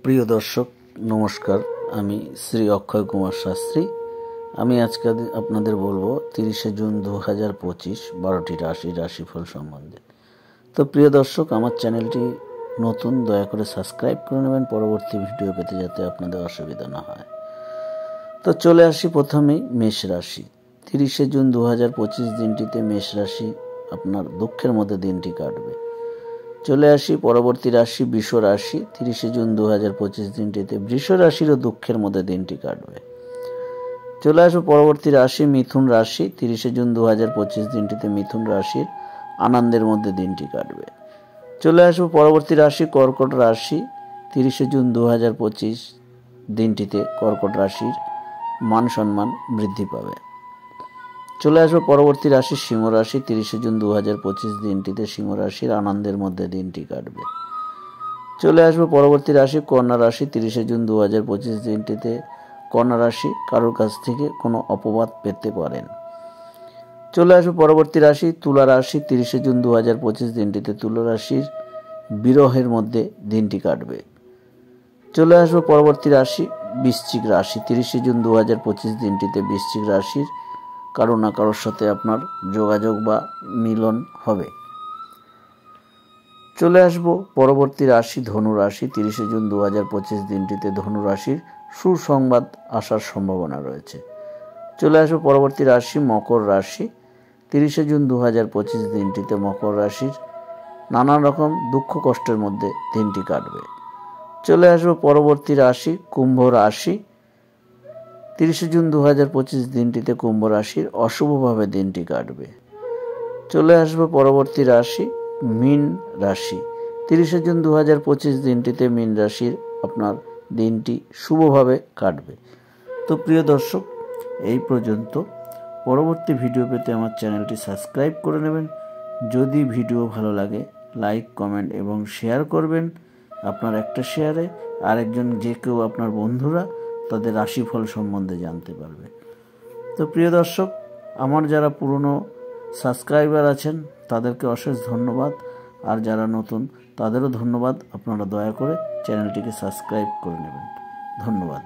প্রিয় দর্শক নমস্কার, আমি শ্রী অক্ষয় কুমার শাস্ত্রী। আমি আজকে আপনাদের বলবো 30শে জুন 2025 12টি রাশিফল সম্বন্ধে। তো প্রিয় দর্শক, আমার চ্যানেলটি নতুন, দয়া করে সাবস্ক্রাইব করে নেবেন পরবর্তী ভিডিও পেতে, যাতে আপনাদের অসুবিধা না হয়। তো চলে আসি প্রথমেই মেষ রাশি। 30শে জুন 2025 দিনটিতে মেষ রাশি আপনার দুঃখের মধ্যে দিনটি কাটবে। চলে আসি পরবর্তী রাশি বৃষ রাশি। 30শে জুন 2025 দিনটিতে বৃষ রাশিরও দুঃখের মধ্যে দিনটি কাটবে। চলে আসবো পরবর্তী রাশি মিথুন রাশি। 30শে জুন 2025 দিনটিতে মিথুন রাশির আনন্দের মধ্যে দিনটি কাটবে। চলে আসবো পরবর্তী রাশি কর্কট রাশি। 30শে জুন 2025 দিনটিতে কর্কট রাশির মান সম্মান বৃদ্ধি পাবে। চলে আসবো পরবর্তী রাশি সিংহ রাশি। 30শে জুন 2025 দিনটিতে সিংহ রাশির আনন্দের মধ্যে দিনটি কাটবে। চলে আসবো পরবর্তী রাশি কন্যা রাশি। 30শে জুন 2025 দিনটিতে কন্যা রাশি কারোর কাছ থেকে কোনো অপবাদ পেতে পারেন। চলে আসবো পরবর্তী রাশি তুলা রাশি। 30শে জুন 2025 দিনটিতে তুলা রাশির বিরহের মধ্যে দিনটি কাটবে। চলে আসবো পরবর্তী রাশি বৃশ্চিক রাশি। 30শে জুন 2025 দিনটিতে বৃশ্চিক রাশির কারো না কারোর সাথে আপনার যোগাযোগ বা মিলন হবে। চলে আসবো পরবর্তী রাশি ধনু রাশি। 30শে জুন 2025 দিনটিতে ধনু রাশির সুসংবাদ আসার সম্ভাবনা রয়েছে। চলে আসবো পরবর্তী রাশি মকর রাশি। 30শে জুন 2025 দিনটিতে মকর রাশির নানান রকম দুঃখ কষ্টের মধ্যে দিনটি কাটবে। চলে আসবো পরবর্তী রাশি কুম্ভ রাশি। 30শে জুন 2025 দিনটিতে কুম্ভ রাশির অশুভভাবে দিনটি কাটবে। চলে আসবো পরবর্তী রাশি মীন রাশি। 30শে জুন 2025 দিনটিতে মীন রাশির আপনার দিনটি শুভভাবে কাটবে। তো প্রিয় দর্শক, এই পর্যন্ত। পরবর্তী ভিডিও পেতে আমার চ্যানেলটি সাবস্ক্রাইব করে নেবেন। যদি ভিডিও ভালো লাগে লাইক, কমেন্ট এবং শেয়ার করবেন। আপনার একটা শেয়ারে আরেকজন, যে কেউ আপনার বন্ধুরা তাদের রাশিফল সম্বন্ধে জানতে পারবে। তো প্রিয় দর্শক, আমার যারা পুরনো সাবস্ক্রাইবার আছেন তাদেরকে অশেষ ধন্যবাদ, আর যারা নতুন তাদেরও ধন্যবাদ। আপনারা দয়া করে চ্যানেলটিকে সাবস্ক্রাইব করে নেবেন। ধন্যবাদ।